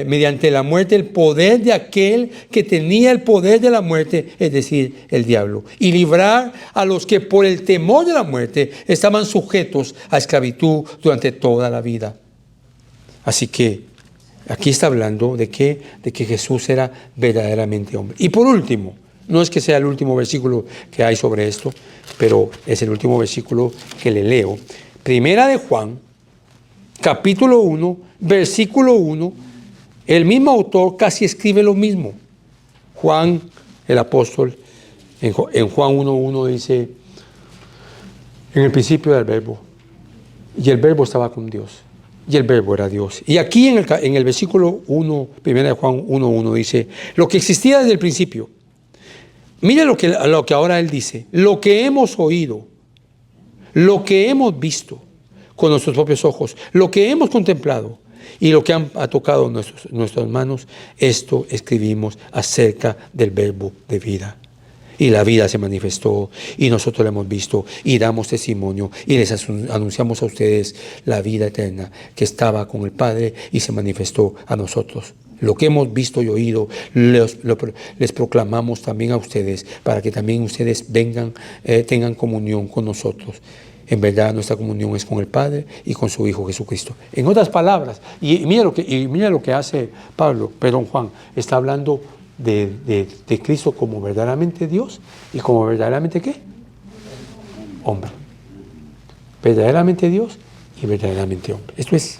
mediante la muerte el poder de aquel que tenía el poder de la muerte, es decir, el diablo, y librar a los que por el temor de la muerte estaban sujetos a esclavitud durante toda la vida. Así que aquí está hablando de que Jesús era verdaderamente hombre. Y por último, no es que sea el último versículo que hay sobre esto, pero es el último versículo que le leo. Primera de Juan, capítulo 1, versículo 1, el mismo autor casi escribe lo mismo. Juan, el apóstol, En Juan 1:1 dice, en el principio era el verbo, y el verbo estaba con Dios, y el verbo era Dios. Y aquí en el versículo 1, primera de Juan 1:1 dice, lo que existía desde el principio. Mira lo que ahora él dice, lo que hemos oído, lo que hemos visto con nuestros propios ojos, lo que hemos contemplado y lo que ha tocado nuestras manos, esto escribimos acerca del verbo de vida. Y la vida se manifestó y nosotros la hemos visto y damos testimonio y les anunciamos a ustedes la vida eterna que estaba con el Padre y se manifestó a nosotros. Lo que hemos visto y oído les proclamamos también a ustedes para que también ustedes vengan, tengan comunión con nosotros. En verdad nuestra comunión es con el Padre y con su Hijo Jesucristo. En otras palabras, y mira lo que hace Juan, está hablando de Cristo como verdaderamente Dios y como verdaderamente ¿qué? Hombre. Verdaderamente Dios y verdaderamente hombre. Esto es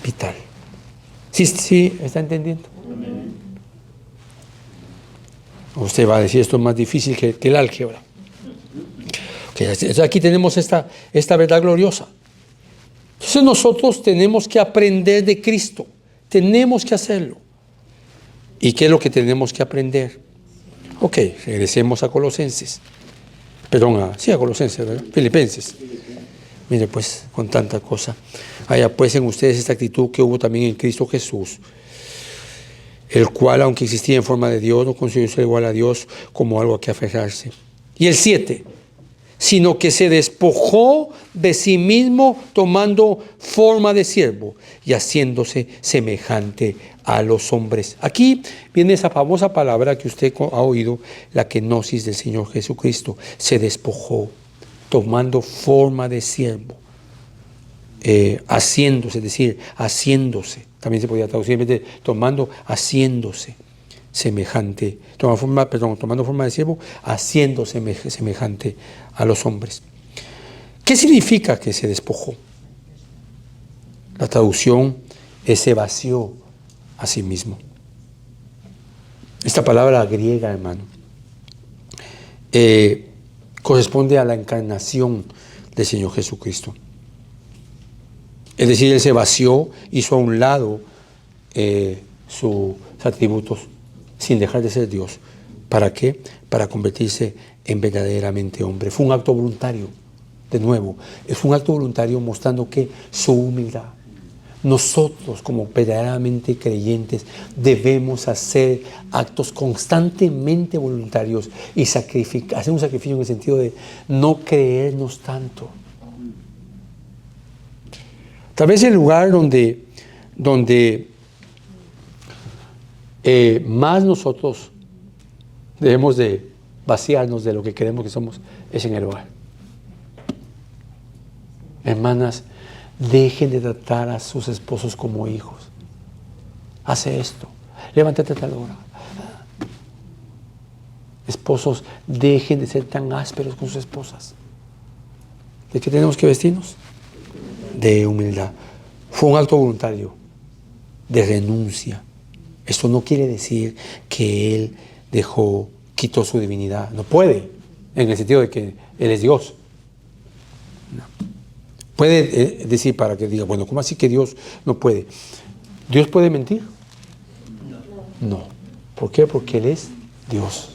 vital. ¿Sí está entendiendo? Usted va a decir esto es más difícil que el álgebra. Entonces aquí tenemos esta verdad gloriosa. Entonces nosotros tenemos que aprender de Cristo. Tenemos que hacerlo. ¿Y qué es lo que tenemos que aprender? Ok, regresemos a Colosenses. A Colosenses, ¿verdad? Filipenses. Mire pues, con tanta cosa. Haya pues en ustedes esta actitud que hubo también en Cristo Jesús, el cual, aunque existía en forma de Dios, no consideró ser igual a Dios como algo a que aferrarse. Y el 7, sino que se despojó de sí mismo tomando forma de siervo y haciéndose semejante a los hombres. Aquí viene esa famosa palabra que usted ha oído, la kenosis del Señor Jesucristo. Se despojó, tomando forma de siervo, haciéndose, es decir, haciéndose. También se podía traducir en vez de tomando, haciéndose semejante, tomando forma de siervo, haciéndose semejante a los hombres. ¿Qué significa que se despojó? La traducción es se vació a sí mismo. Esta palabra griega, hermano, corresponde a la encarnación del Señor Jesucristo. Es decir, Él se vació, hizo a un lado sus atributos sin dejar de ser Dios. ¿Para qué? Para convertirse en verdaderamente hombre. Fue un acto voluntario, de nuevo. Es un acto voluntario mostrando que su humildad. Nosotros, como verdaderamente creyentes, debemos hacer actos constantemente voluntarios y hacer un sacrificio en el sentido de no creernos tanto. Tal vez el lugar donde más nosotros debemos de vaciarnos de lo que creemos que somos es en el hogar. Hermanas, dejen de tratar a sus esposos como hijos. Hace esto. Levántate a tal hora. Esposos, dejen de ser tan ásperos con sus esposas. ¿De qué tenemos que vestirnos? De humildad. Fue un acto voluntario, de renuncia. Esto no quiere decir que Él quitó su divinidad. No puede, en el sentido de que Él es Dios. No. Puede decir para que diga, bueno, ¿cómo así que Dios no puede? ¿Dios puede mentir? No. ¿Por qué? Porque Él es Dios.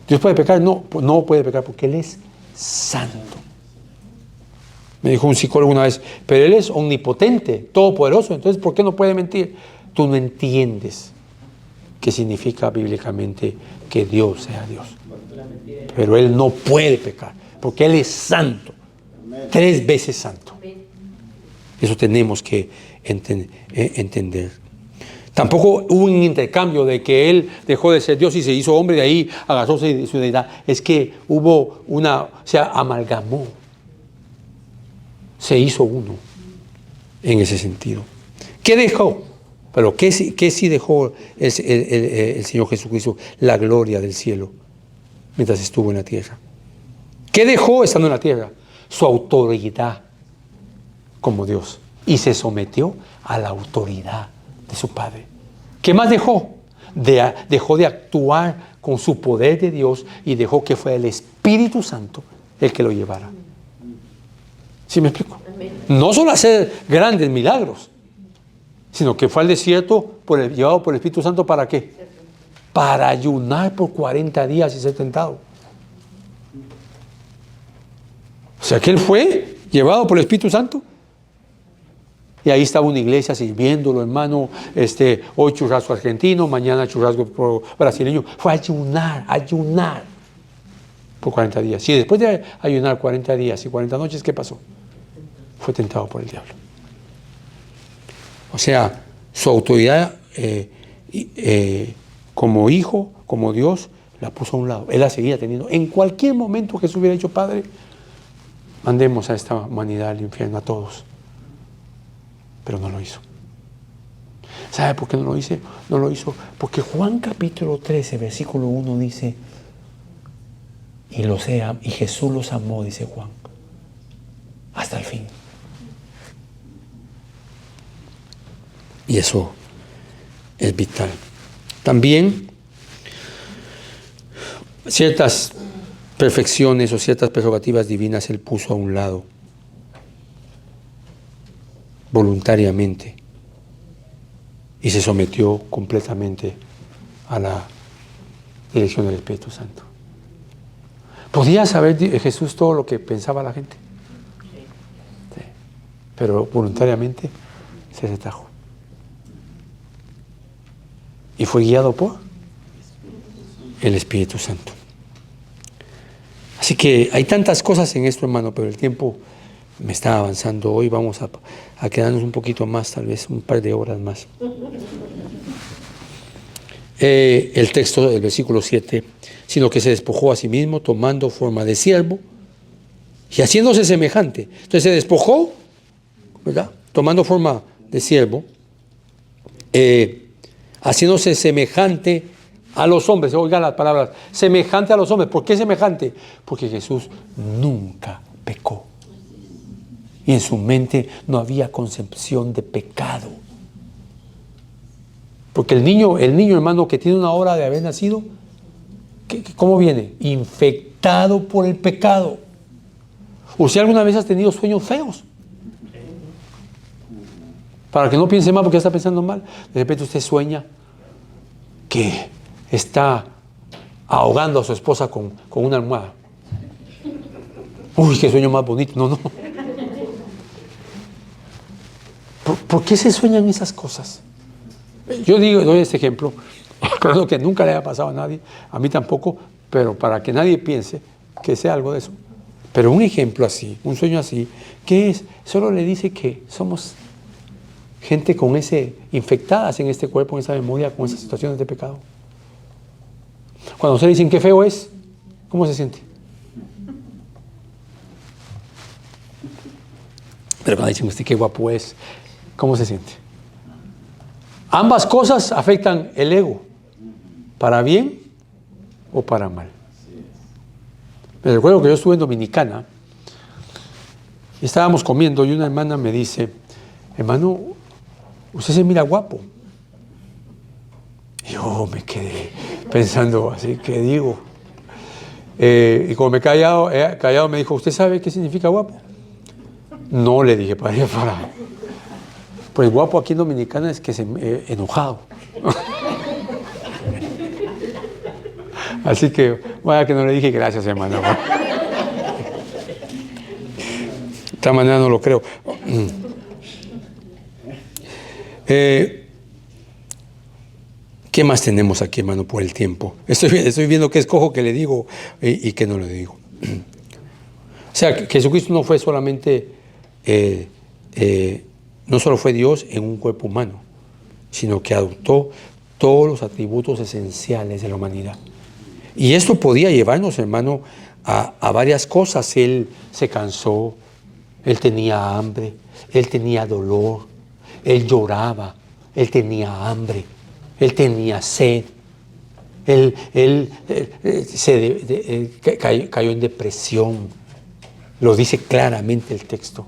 ¿Dios puede pecar? No puede pecar porque Él es santo. Me dijo un psicólogo una vez, pero Él es omnipotente, todopoderoso, entonces ¿por qué no puede mentir? Tú no entiendes qué significa bíblicamente que Dios sea Dios. Pero Él no puede pecar, porque Él es santo, 3 veces santo. Eso tenemos que entender. Tampoco hubo un intercambio de que Él dejó de ser Dios y se hizo hombre, de ahí agarró su deidad. Es que se amalgamó. Se hizo uno en ese sentido. ¿Qué dejó? Pero ¿qué sí dejó el Señor Jesucristo? La gloria del cielo mientras estuvo en la tierra. ¿Qué dejó estando en la tierra? Su autoridad como Dios. Y se sometió a la autoridad de su Padre. ¿Qué más dejó? Dejó de actuar con su poder de Dios y dejó que fuera el Espíritu Santo el que lo llevara. ¿Sí me explico? No solo hacer grandes milagros, sino que fue al desierto llevado por el Espíritu Santo. ¿Para qué? Para ayunar por 40 días y ser tentado. O sea que él fue llevado por el Espíritu Santo. Y ahí estaba una iglesia sirviéndolo, hermano. Hoy churrasco argentino, mañana churrasco brasileño. Fue a ayunar por 40 días. Y después de ayunar 40 días y 40 noches, ¿qué pasó? Fue tentado por el diablo. O sea, su autoridad como hijo, como Dios, la puso a un lado. Él la seguía teniendo. En cualquier momento Jesús hubiera dicho, Padre, mandemos a esta humanidad al infierno, a todos. Pero no lo hizo. ¿Sabe por qué no lo hizo? No lo hizo porque Juan capítulo 13, versículo 1 dice, y Jesús los amó, dice Juan, hasta el fin. Y eso es vital. También ciertas perfecciones o ciertas prerrogativas divinas Él puso a un lado voluntariamente y se sometió completamente a la dirección del Espíritu Santo. ¿Podía saber Jesús todo lo que pensaba la gente? Sí. Pero voluntariamente se retrajo. Y fue guiado por el Espíritu Santo. Así que hay tantas cosas en esto, hermano, pero el tiempo me está avanzando. Hoy vamos a quedarnos un poquito más, tal vez un par de horas más. El texto del versículo 7, sino que se despojó a sí mismo, tomando forma de siervo y haciéndose semejante. Entonces se despojó, ¿verdad? Tomando forma de siervo, haciéndose semejante a los hombres. Oigan las palabras, semejante a los hombres. ¿Por qué semejante? Porque Jesús nunca pecó. Y en su mente no había concepción de pecado. Porque el niño, hermano, que tiene una hora de haber nacido, ¿cómo viene? Infectado por el pecado. ¿Usted alguna vez ha tenido sueños feos? Para que no piense mal porque está pensando mal. De repente usted sueña que está ahogando a su esposa con una almohada. Uy, qué sueño más bonito. No. ¿Por qué se sueñan esas cosas? Yo doy este ejemplo, creo que nunca le haya pasado a nadie, a mí tampoco, pero para que nadie piense que sea algo de eso. Pero un ejemplo así, un sueño así, ¿qué es? Solo le dice que somos gente infectadas en este cuerpo, en esa memoria, con esas situaciones de pecado. Cuando ustedes dicen qué feo es, ¿cómo se siente? Pero cuando dicen usted qué guapo es, ¿cómo se siente? Ambas cosas afectan el ego, para bien o para mal. Me recuerdo que yo estuve en Dominicana y estábamos comiendo y una hermana me dice, hermano, usted se mira guapo. Y yo me quedé pensando así, ¿qué digo? Y como me he callado me dijo, ¿usted sabe qué significa guapo? No, le dije, para. Pues guapo aquí en Dominicana es que enojado. Así que, vaya que no le dije gracias, hermano. De esta manera no lo creo. ¿Qué más tenemos aquí, hermano, por el tiempo? Estoy viendo qué escojo, que le digo y qué no le digo. O sea, que Jesucristo no fue solamente, no solo fue Dios en un cuerpo humano, sino que adoptó todos los atributos esenciales de la humanidad. Y esto podía llevarnos, hermano, a varias cosas. Él se cansó, él tenía hambre, él tenía dolor, él lloraba, él tenía hambre, él tenía sed, él cayó en depresión. Lo dice claramente el texto.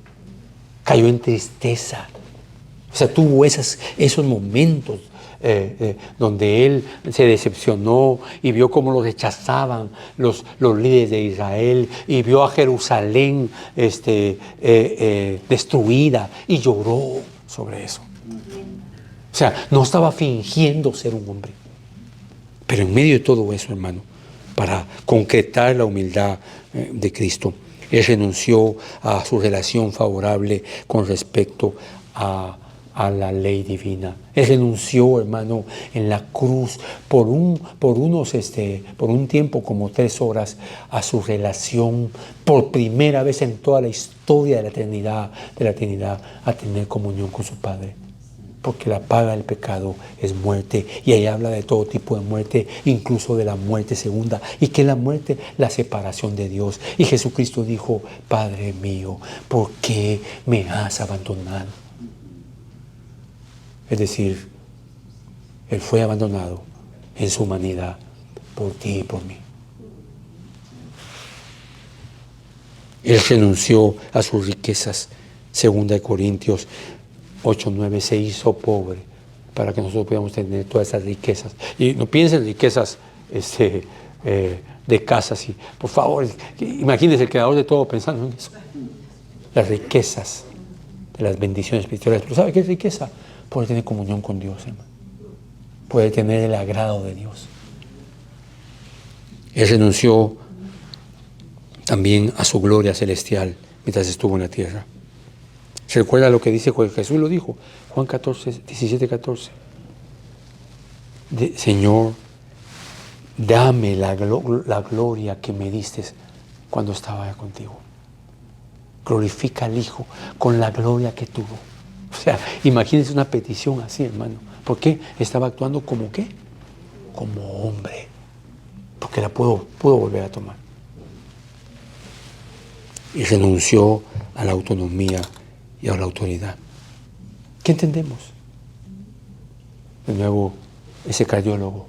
Cayó en tristeza. O sea, tuvo esos momentos donde él se decepcionó y vio cómo lo rechazaban los líderes de Israel, y vio a Jerusalén destruida, y lloró sobre eso. O sea, no estaba fingiendo ser un hombre. Pero en medio de todo eso, hermano, para concretar la humildad de Cristo, Él renunció a su relación favorable con respecto a la ley divina. Él renunció, hermano, en la cruz por un tiempo, como 3 horas, a su relación, por primera vez en toda la historia de la eternidad, a tener comunión con su Padre. Porque la paga del pecado es muerte, y ahí habla de todo tipo de muerte, incluso de la muerte segunda, y que la muerte, la separación de Dios. Y Jesucristo dijo: Padre mío, ¿por qué me has abandonado? Es decir, Él fue abandonado en su humanidad por ti y por mí. Él renunció a sus riquezas. 2 Corintios 8:9, se hizo pobre para que nosotros podamos tener todas esas riquezas. Y no piensen en riquezas de casas. Y, por favor, imagínense el creador de todo pensando en eso. Las riquezas de las bendiciones espirituales. Pero ¿sabe qué es riqueza? Poder tener comunión con Dios, hermano. Poder tener el agrado de Dios. Él renunció también a su gloria celestial mientras estuvo en la tierra. ¿Se recuerda lo que dice Jesús? Lo dijo, Juan 17:14. Señor, dame la gloria que me diste cuando estaba contigo. Glorifica al Hijo con la gloria que tuvo. O sea, imagínense una petición así, hermano. ¿Por qué? Estaba actuando como ¿qué? Como hombre. Porque la pudo volver a tomar. Y renunció a la autonomía y a la autoridad. ¿Qué entendemos? De nuevo, ese cardiólogo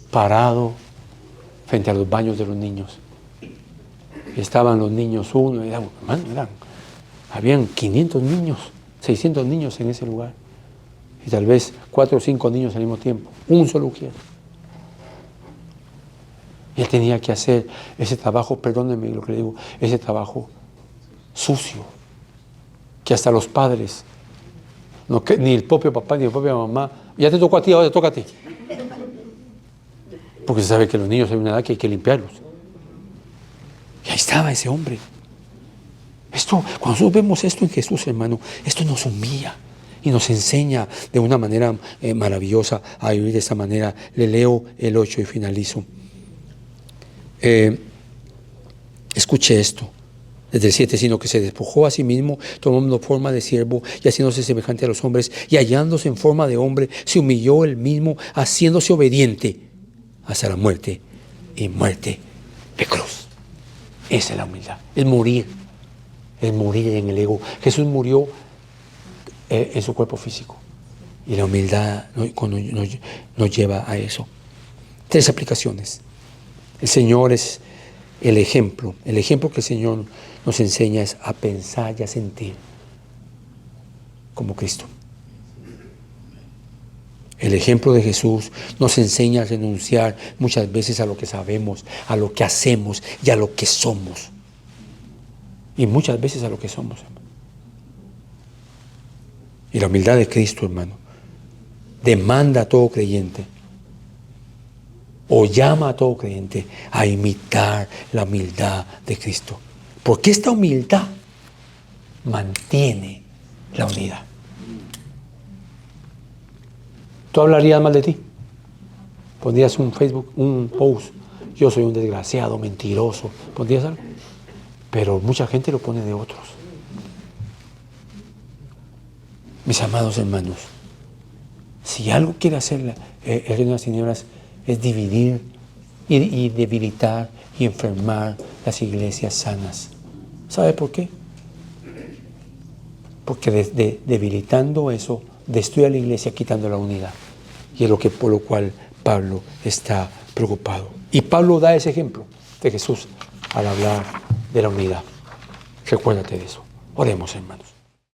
parado frente a los baños de los niños. Estaban los niños, habían 500 niños, 600 niños en ese lugar. Y tal vez 4 o 5 niños al mismo tiempo. Un solo ujier. Y él tenía que hacer ese trabajo, perdónenme lo que le digo, ese trabajo sucio, que hasta los padres, ni el propio papá ni la propia mamá, ya te tocó a ti, ahora te toca a ti. Porque se sabe que los niños hay una edad que hay que limpiarlos. Y ahí estaba ese hombre. Cuando nosotros vemos esto en Jesús, hermano, esto nos humilla y nos enseña de una manera maravillosa a vivir de esta manera. Le leo el 8 y finalizo. Escuche esto. Desde el 7, sino que se despojó a sí mismo, tomando forma de siervo y haciéndose semejante a los hombres, y hallándose en forma de hombre, se humilló él mismo, haciéndose obediente hasta la muerte, y muerte de cruz. Esa es la humildad, el morir en el ego. Jesús murió en su cuerpo físico, y la humildad nos lleva a eso. 3 aplicaciones. El Señor es el ejemplo que el Señor nos enseña es a pensar y a sentir como Cristo. El ejemplo de Jesús nos enseña a renunciar muchas veces a lo que sabemos, a lo que hacemos y a lo que somos. Y muchas veces a lo que somos, hermano. Y la humildad de Cristo, hermano, demanda a todo creyente, o llama a todo creyente a imitar la humildad de Cristo. Porque esta humildad mantiene la unidad. ¿Tú hablarías mal de ti? ¿Pondrías un Facebook, un post? Yo soy un desgraciado, mentiroso. ¿Pondrías algo? Pero mucha gente lo pone de otros. Mis amados hermanos, si algo quiere hacer el reino de las tinieblas es dividir y debilitar y enfermar las iglesias sanas. ¿Sabe por qué? Porque debilitando eso, destruye a la iglesia quitando la unidad. Y es por lo cual Pablo está preocupado. Y Pablo da ese ejemplo de Jesús al hablar de la unidad. Recuérdate de eso. Oremos, hermanos.